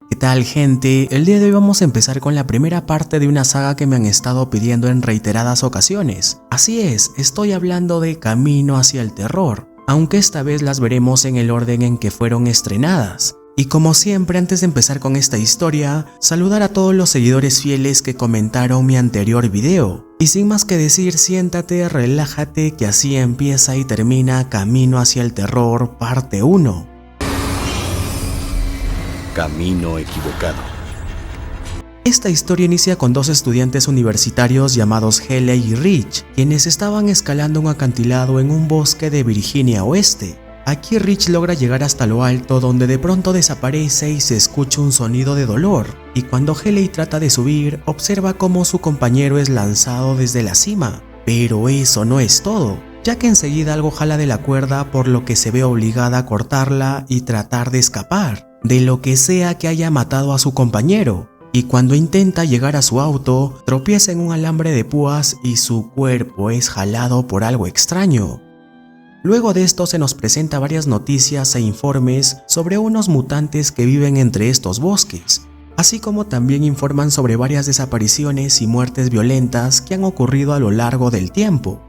¿Qué tal, gente? El día de hoy vamos a empezar con la primera parte de una saga que me han estado pidiendo en reiteradas ocasiones. Así es, estoy hablando de Camino hacia el Terror, aunque esta vez las veremos en el orden en que fueron estrenadas. Y como siempre, antes de empezar con esta historia, saludar a todos los seguidores fieles que comentaron mi anterior video. Y sin más que decir, siéntate, relájate, que así empieza y termina Camino hacia el Terror parte 1. Camino equivocado. Esta historia inicia con dos estudiantes universitarios llamados Haley y Rich, quienes estaban escalando un acantilado en un bosque de Virginia Oeste. Aquí Rich logra llegar hasta lo alto, donde de pronto desaparece y se escucha un sonido de dolor, y cuando Haley trata de subir, observa cómo su compañero es lanzado desde la cima. Pero eso no es todo, ya que enseguida algo jala de la cuerda, por lo que se ve obligada a cortarla y tratar de escapar de lo que sea que haya matado a su compañero. Y cuando intenta llegar a su auto, tropieza en un alambre de púas y su cuerpo es jalado por algo extraño. Luego de esto se nos presenta varias noticias e informes sobre unos mutantes que viven entre estos bosques, así como también informan sobre varias desapariciones y muertes violentas que han ocurrido a lo largo del tiempo.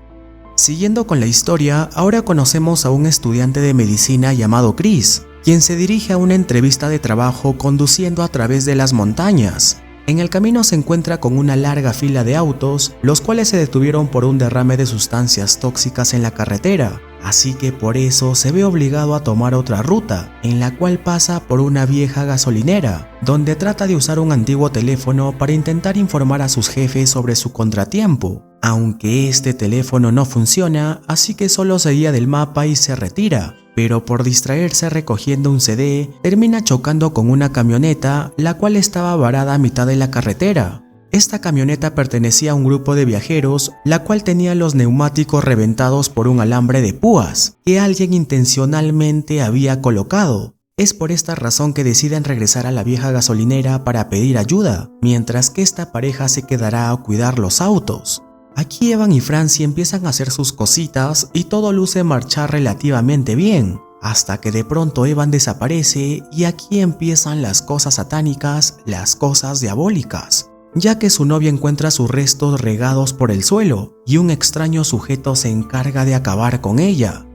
Siguiendo con la historia, ahora conocemos a un estudiante de medicina llamado Chris, quien se dirige a una entrevista de trabajo conduciendo a través de las montañas. En el camino se encuentra con una larga fila de autos, los cuales se detuvieron por un derrame de sustancias tóxicas en la carretera, así que por eso se ve obligado a tomar otra ruta, en la cual pasa por una vieja gasolinera, donde trata de usar un antiguo teléfono para intentar informar a sus jefes sobre su contratiempo, aunque este teléfono no funciona, así que solo se guía del mapa y se retira. Pero por distraerse recogiendo un CD, termina chocando con una camioneta, la cual estaba varada a mitad de la carretera. Esta camioneta pertenecía a un grupo de viajeros, la cual tenía los neumáticos reventados por un alambre de púas, que alguien intencionalmente había colocado. Es por esta razón que deciden regresar a la vieja gasolinera para pedir ayuda, mientras que esta pareja se quedará a cuidar los autos. Aquí Evan y Francie empiezan a hacer sus cositas y todo luce marchar relativamente bien, hasta que de pronto Evan desaparece y aquí empiezan las cosas satánicas, las cosas diabólicas, ya que su novia encuentra sus restos regados por el suelo y un extraño sujeto se encarga de acabar con ella.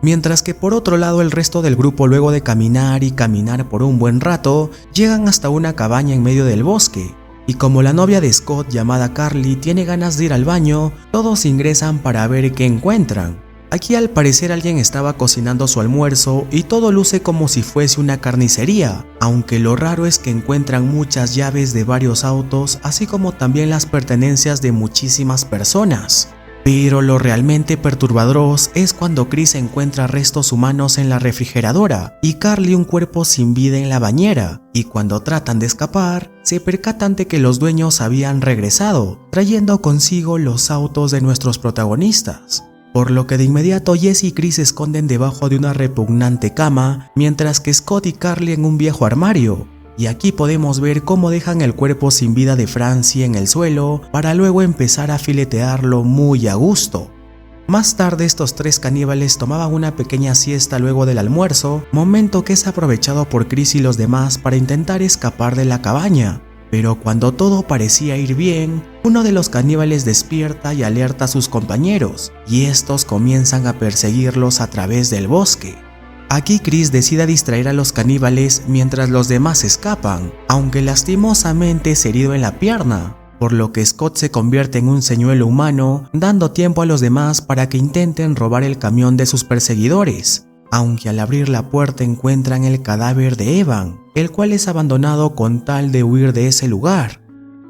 Mientras que por otro lado el resto del grupo, luego de caminar y caminar por un buen rato, llegan hasta una cabaña en medio del bosque. Y como la novia de Scott, llamada Carly, tiene ganas de ir al baño, todos ingresan para ver qué encuentran. Aquí al parecer alguien estaba cocinando su almuerzo y todo luce como si fuese una carnicería, aunque lo raro es que encuentran muchas llaves de varios autos, así como también las pertenencias de muchísimas personas. Pero lo realmente perturbador es cuando Chris encuentra restos humanos en la refrigeradora y Carly un cuerpo sin vida en la bañera, y cuando tratan de escapar, se percatan de que los dueños habían regresado, trayendo consigo los autos de nuestros protagonistas. Por lo que de inmediato Jesse y Chris se esconden debajo de una repugnante cama, mientras que Scott y Carly en un viejo armario. Y aquí podemos ver cómo dejan el cuerpo sin vida de Francie en el suelo para luego empezar a filetearlo muy a gusto. Más tarde estos tres caníbales tomaban una pequeña siesta luego del almuerzo, momento que es aprovechado por Chris y los demás para intentar escapar de la cabaña. Pero cuando todo parecía ir bien, uno de los caníbales despierta y alerta a sus compañeros, y estos comienzan a perseguirlos a través del bosque. Aquí Chris decide distraer a los caníbales mientras los demás escapan, aunque lastimosamente es herido en la pierna, por lo que Scott se convierte en un señuelo humano, dando tiempo a los demás para que intenten robar el camión de sus perseguidores, aunque al abrir la puerta encuentran el cadáver de Evan, el cual es abandonado con tal de huir de ese lugar.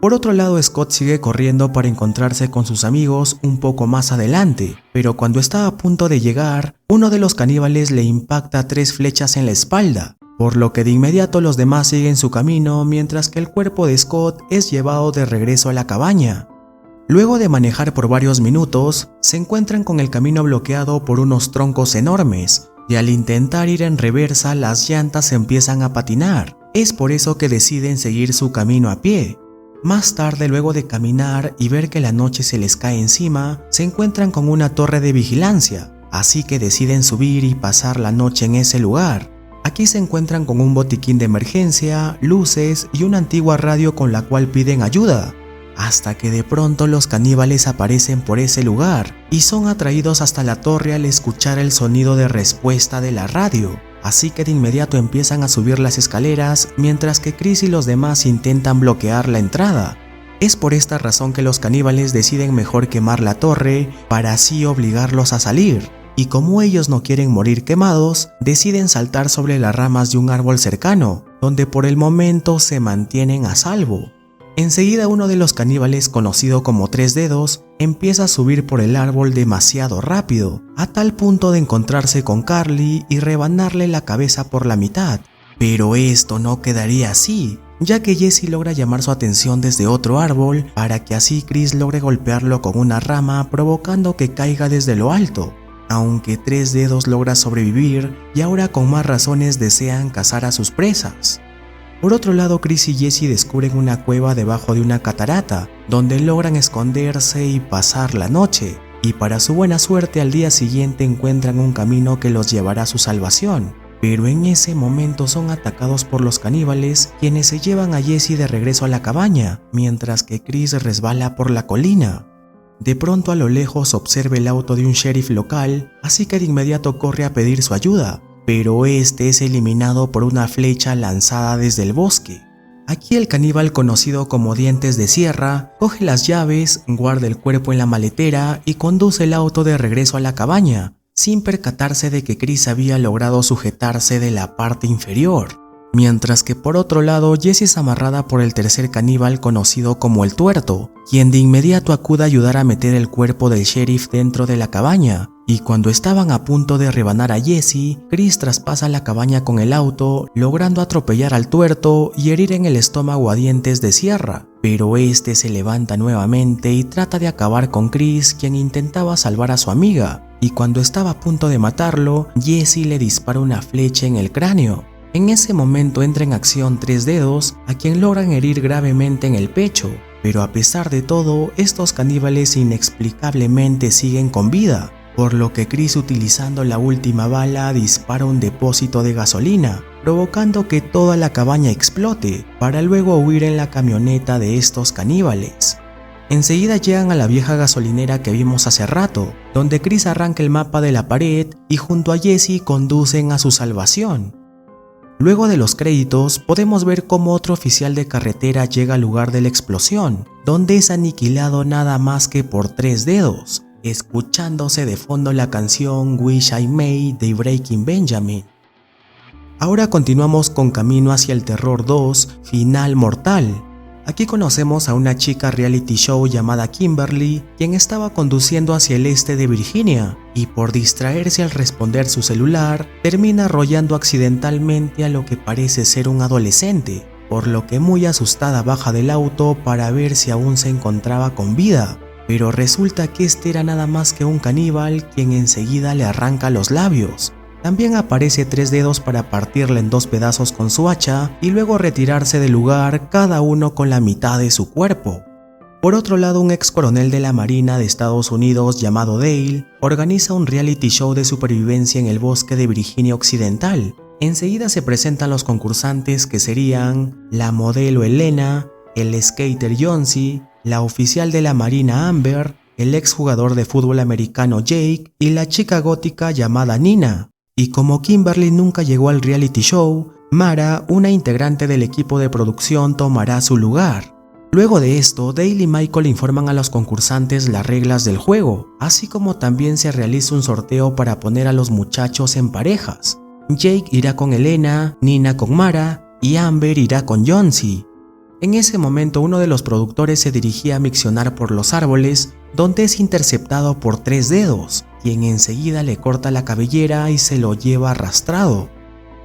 Por otro lado, Scott sigue corriendo para encontrarse con sus amigos un poco más adelante, pero cuando está a punto de llegar, uno de los caníbales le impacta 3 flechas en la espalda, por lo que de inmediato los demás siguen su camino mientras que el cuerpo de Scott es llevado de regreso a la cabaña. Luego de manejar por varios minutos, se encuentran con el camino bloqueado por unos troncos enormes, y al intentar ir en reversa las llantas empiezan a patinar. Es por eso que deciden seguir su camino a pie. Más tarde, luego de caminar y ver que la noche se les cae encima, se encuentran con una torre de vigilancia, así que deciden subir y pasar la noche en ese lugar. Aquí se encuentran con un botiquín de emergencia, luces y una antigua radio con la cual piden ayuda, hasta que de pronto los caníbales aparecen por ese lugar y son atraídos hasta la torre al escuchar el sonido de respuesta de la radio. Así que de inmediato empiezan a subir las escaleras mientras que Chris y los demás intentan bloquear la entrada. Es por esta razón que los caníbales deciden mejor quemar la torre para así obligarlos a salir. Y como ellos no quieren morir quemados, deciden saltar sobre las ramas de un árbol cercano, donde por el momento se mantienen a salvo. Enseguida uno de los caníbales, conocido como Tres Dedos, empieza a subir por el árbol demasiado rápido, a tal punto de encontrarse con Carly y rebanarle la cabeza por la mitad. Pero esto no quedaría así, ya que Jesse logra llamar su atención desde otro árbol para que así Chris logre golpearlo con una rama, provocando que caiga desde lo alto. Aunque Tres Dedos logra sobrevivir y ahora con más razones desean cazar a sus presas. Por otro lado, Chris y Jesse descubren una cueva debajo de una catarata, donde logran esconderse y pasar la noche, y para su buena suerte al día siguiente encuentran un camino que los llevará a su salvación. Pero en ese momento son atacados por los caníbales, quienes se llevan a Jesse de regreso a la cabaña, mientras que Chris resbala por la colina. De pronto a lo lejos observa el auto de un sheriff local, así que de inmediato corre a pedir su ayuda, pero este es eliminado por una flecha lanzada desde el bosque. Aquí el caníbal, conocido como Dientes de Sierra, coge las llaves, guarda el cuerpo en la maletera y conduce el auto de regreso a la cabaña, sin percatarse de que Chris había logrado sujetarse de la parte inferior. Mientras que por otro lado, Jessie es amarrada por el tercer caníbal, conocido como el Tuerto, quien de inmediato acude a ayudar a meter el cuerpo del sheriff dentro de la cabaña, y cuando estaban a punto de rebanar a Jessie, Chris traspasa la cabaña con el auto, logrando atropellar al Tuerto y herir en el estómago a Dientes de Sierra, pero este se levanta nuevamente y trata de acabar con Chris, quien intentaba salvar a su amiga, y cuando estaba a punto de matarlo, Jessie le dispara una flecha en el cráneo. En ese momento entra en acción Tres Dedos, a quien logran herir gravemente en el pecho, pero a pesar de todo, estos caníbales inexplicablemente siguen con vida, por lo que Chris, utilizando la última bala, dispara un depósito de gasolina, provocando que toda la cabaña explote, para luego huir en la camioneta de estos caníbales. Enseguida llegan a la vieja gasolinera que vimos hace rato, donde Chris arranca el mapa de la pared y junto a Jessie conducen a su salvación. Luego de los créditos, podemos ver cómo otro oficial de carretera llega al lugar de la explosión, donde es aniquilado nada más que por Tres Dedos, escuchándose de fondo la canción Wish I May de Breaking Benjamin. Ahora continuamos con Camino hacia el Terror 2, Final Mortal. Aquí conocemos a una chica reality show llamada Kimberly, quien estaba conduciendo hacia el este de Virginia, y por distraerse al responder su celular, termina arrollando accidentalmente a lo que parece ser un adolescente, por lo que muy asustada baja del auto para ver si aún se encontraba con vida, pero resulta que este era nada más que un caníbal, quien enseguida le arranca los labios. También aparece Tres Dedos para partirle en dos pedazos con su hacha y luego retirarse del lugar, cada uno con la mitad de su cuerpo. Por otro lado, un ex coronel de la Marina de Estados Unidos llamado Dale organiza un reality show de supervivencia en el bosque de Virginia Occidental. Enseguida se presentan los concursantes, que serían la modelo Elena, el skater Johnsy, la oficial de la Marina Amber, el ex jugador de fútbol americano Jake y la chica gótica llamada Nina. Y como Kimberly nunca llegó al reality show, Mara, una integrante del equipo de producción, tomará su lugar. Luego de esto, Dale y Michael informan a los concursantes las reglas del juego, así como también se realiza un sorteo para poner a los muchachos en parejas. Jake irá con Elena, Nina con Mara y Amber irá con Johnsy. En ese momento, uno de los productores se dirigía a miccionar por los árboles, donde es interceptado por Tres Dedos, quien enseguida le corta la cabellera y se lo lleva arrastrado.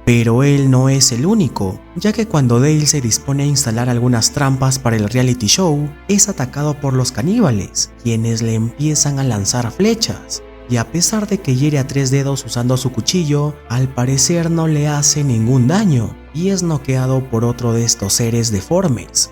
Pero él no es el único, ya que cuando Dale se dispone a instalar algunas trampas para el reality show, es atacado por los caníbales, quienes le empiezan a lanzar flechas. Y a pesar de que hiere a Tres Dedos usando su cuchillo, al parecer no le hace ningún daño, y es noqueado por otro de estos seres deformes.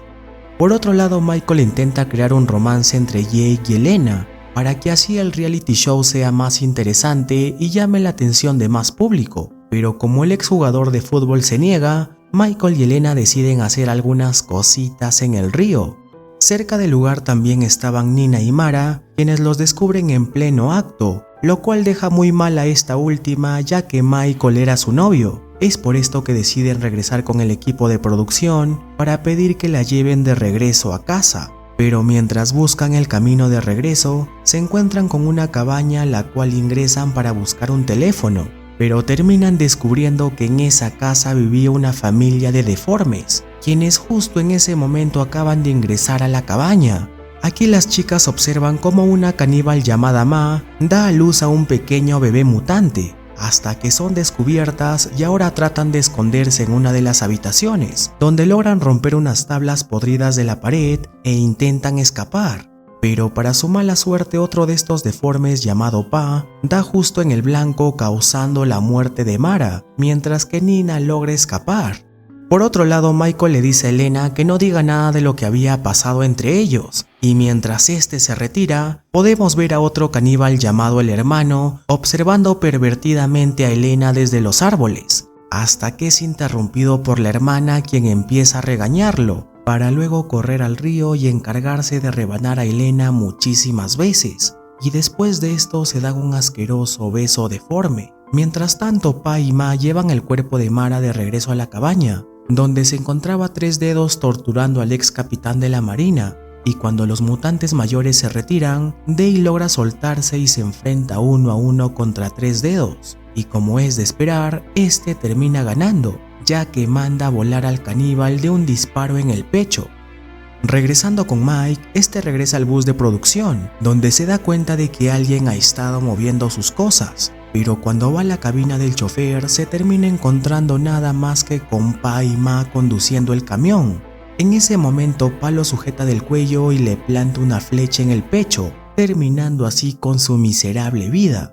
Por otro lado, Michael intenta crear un romance entre Jake y Elena, para que así el reality show sea más interesante y llame la atención de más público. Pero como el exjugador de fútbol se niega, Michael y Elena deciden hacer algunas cositas en el río. Cerca del lugar también estaban Nina y Mara, quienes los descubren en pleno acto, lo cual deja muy mal a esta última ya que Michael era su novio. Es por esto que deciden regresar con el equipo de producción para pedir que la lleven de regreso a casa. Pero mientras buscan el camino de regreso, se encuentran con una cabaña a la cual ingresan para buscar un teléfono, pero terminan descubriendo que en esa casa vivía una familia de deformes, quienes justo en ese momento acaban de ingresar a la cabaña. Aquí las chicas observan cómo una caníbal llamada Ma da a luz a un pequeño bebé mutante, hasta que son descubiertas y ahora tratan de esconderse en una de las habitaciones, donde logran romper unas tablas podridas de la pared e intentan escapar. Pero para su mala suerte otro de estos deformes llamado Pa da justo en el blanco causando la muerte de Mara, mientras que Nina logra escapar. Por otro lado, Michael le dice a Elena que no diga nada de lo que había pasado entre ellos, y mientras este se retira, podemos ver a otro caníbal llamado el hermano observando pervertidamente a Elena desde los árboles, hasta que es interrumpido por la hermana, quien empieza a regañarlo, para luego correr al río y encargarse de rebanar a Elena muchísimas veces, y después de esto se dan un asqueroso beso deforme. Mientras tanto, Pa y Ma llevan el cuerpo de Mara de regreso a la cabaña, donde se encontraba Tres Dedos torturando al ex capitán de la marina, y cuando los mutantes mayores se retiran, Dale logra soltarse y se enfrenta uno a uno contra Tres Dedos, y como es de esperar, este termina ganando, ya que manda a volar al caníbal de un disparo en el pecho. Regresando con Mike, este regresa al bus de producción, donde se da cuenta de que alguien ha estado moviendo sus cosas, pero cuando va a la cabina del chofer se termina encontrando nada más que con Pa y Ma conduciendo el camión. En ese momento Pa lo sujeta del cuello y le planta una flecha en el pecho, terminando así con su miserable vida.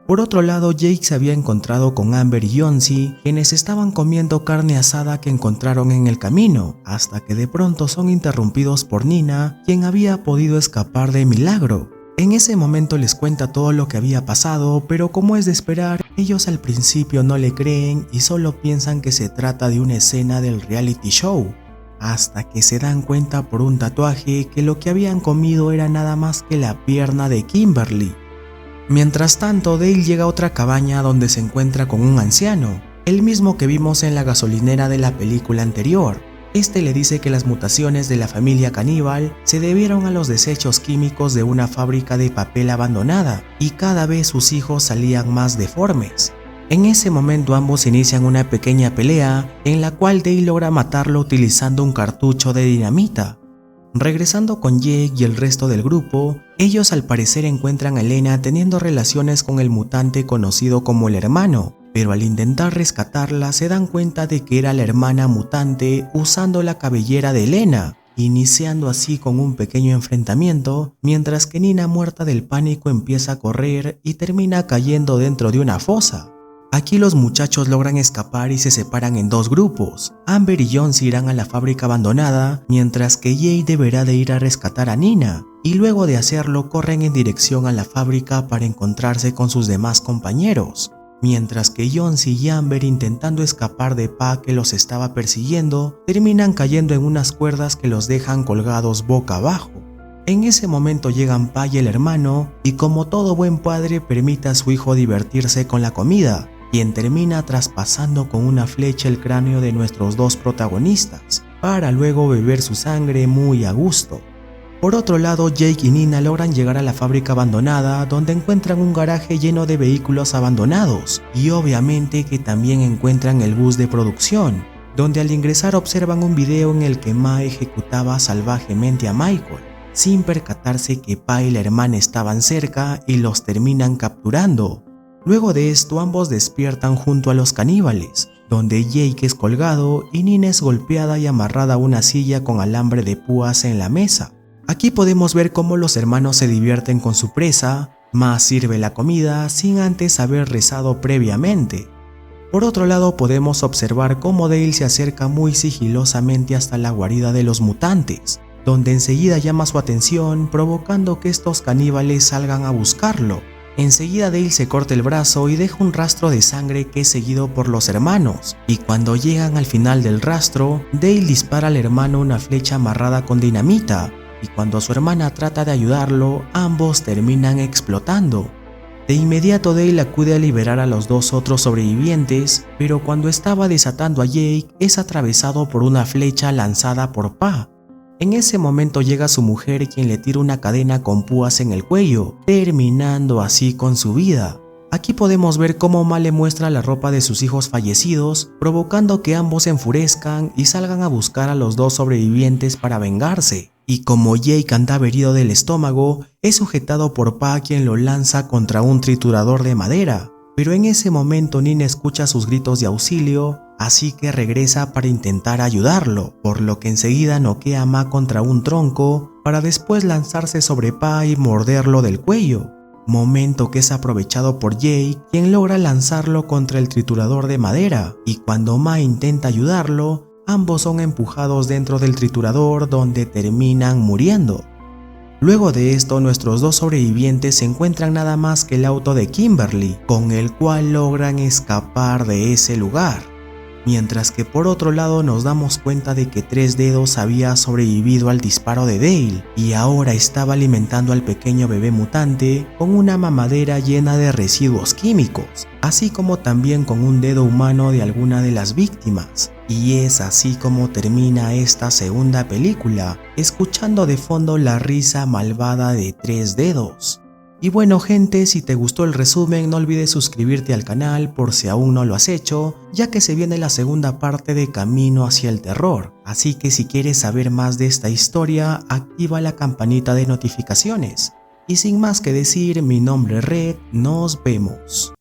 Por otro lado, Jake se había encontrado con Amber y Johnsy, quienes estaban comiendo carne asada que encontraron en el camino, hasta que de pronto son interrumpidos por Nina, quien había podido escapar de milagro. En ese momento les cuenta todo lo que había pasado, pero como es de esperar, ellos al principio no le creen y solo piensan que se trata de una escena del reality show, hasta que se dan cuenta por un tatuaje que lo que habían comido era nada más que la pierna de Kimberly. Mientras tanto, Dale llega a otra cabaña donde se encuentra con un anciano, el mismo que vimos en la gasolinera de la película anterior. Este le dice que las mutaciones de la familia caníbal se debieron a los desechos químicos de una fábrica de papel abandonada, y cada vez sus hijos salían más deformes. En ese momento ambos inician una pequeña pelea en la cual Dale logra matarlo utilizando un cartucho de dinamita. Regresando con Jake y el resto del grupo, ellos al parecer encuentran a Elena teniendo relaciones con el mutante conocido como el hermano, pero al intentar rescatarla se dan cuenta de que era la hermana mutante usando la cabellera de Elena, iniciando así con un pequeño enfrentamiento, mientras que Nina, muerta del pánico, empieza a correr y termina cayendo dentro de una fosa. Aquí los muchachos logran escapar y se separan en dos grupos. Amber y John se irán a la fábrica abandonada, mientras que Jay deberá de ir a rescatar a Nina, y luego de hacerlo corren en dirección a la fábrica para encontrarse con sus demás compañeros, mientras que John y Amber, intentando escapar de Pa que los estaba persiguiendo, terminan cayendo en unas cuerdas que los dejan colgados boca abajo. En ese momento llegan Pa y el hermano, y como todo buen padre permite a su hijo divertirse con la comida, quien termina traspasando con una flecha el cráneo de nuestros dos protagonistas, para luego beber su sangre muy a gusto. Por otro lado, Jake y Nina logran llegar a la fábrica abandonada, donde encuentran un garaje lleno de vehículos abandonados, y obviamente que también encuentran el bus de producción, donde al ingresar observan un video en el que Ma ejecutaba salvajemente a Michael, sin percatarse que Pa y la hermana estaban cerca y los terminan capturando. Luego de esto ambos despiertan junto a los caníbales, donde Jake es colgado y Nina es golpeada y amarrada a una silla con alambre de púas en la mesa. Aquí podemos ver cómo los hermanos se divierten con su presa, Ma sirve la comida sin antes haber rezado previamente. Por otro lado podemos observar cómo Dale se acerca muy sigilosamente hasta la guarida de los mutantes, donde enseguida llama su atención, provocando que estos caníbales salgan a buscarlo. Enseguida Dale se corta el brazo y deja un rastro de sangre que es seguido por los hermanos, y cuando llegan al final del rastro, Dale dispara al hermano una flecha amarrada con dinamita, y cuando su hermana trata de ayudarlo, ambos terminan explotando. De inmediato Dale acude a liberar a los dos otros sobrevivientes, pero cuando estaba desatando a Jake es atravesado por una flecha lanzada por Pa. En ese momento llega su mujer, quien le tira una cadena con púas en el cuello, terminando así con su vida. Aquí podemos ver cómo Ma le muestra la ropa de sus hijos fallecidos, provocando que ambos se enfurezcan y salgan a buscar a los dos sobrevivientes para vengarse. Y como Jake andaba herido del estómago, es sujetado por Pa, quien lo lanza contra un triturador de madera. Pero en ese momento Nina escucha sus gritos de auxilio, así que regresa para intentar ayudarlo, por lo que enseguida noquea a Ma contra un tronco para después lanzarse sobre Pa y morderlo del cuello, momento que es aprovechado por Jake, quien logra lanzarlo contra el triturador de madera, y cuando Ma intenta ayudarlo, ambos son empujados dentro del triturador, donde terminan muriendo. Luego de esto, nuestros dos sobrevivientes se encuentran nada más que el auto de Kimberly, con el cual logran escapar de ese lugar. Mientras que por otro lado nos damos cuenta de que Tres Dedos había sobrevivido al disparo de Dale y ahora estaba alimentando al pequeño bebé mutante con una mamadera llena de residuos químicos, así como también con un dedo humano de alguna de las víctimas. Y es así como termina esta segunda película, escuchando de fondo la risa malvada de Tres Dedos. Y bueno gente, si te gustó el resumen no olvides suscribirte al canal por si aún no lo has hecho, ya que se viene la segunda parte de Camino hacia el Terror, así que si quieres saber más de esta historia, activa la campanita de notificaciones. Y sin más que decir, mi nombre es Red, nos vemos.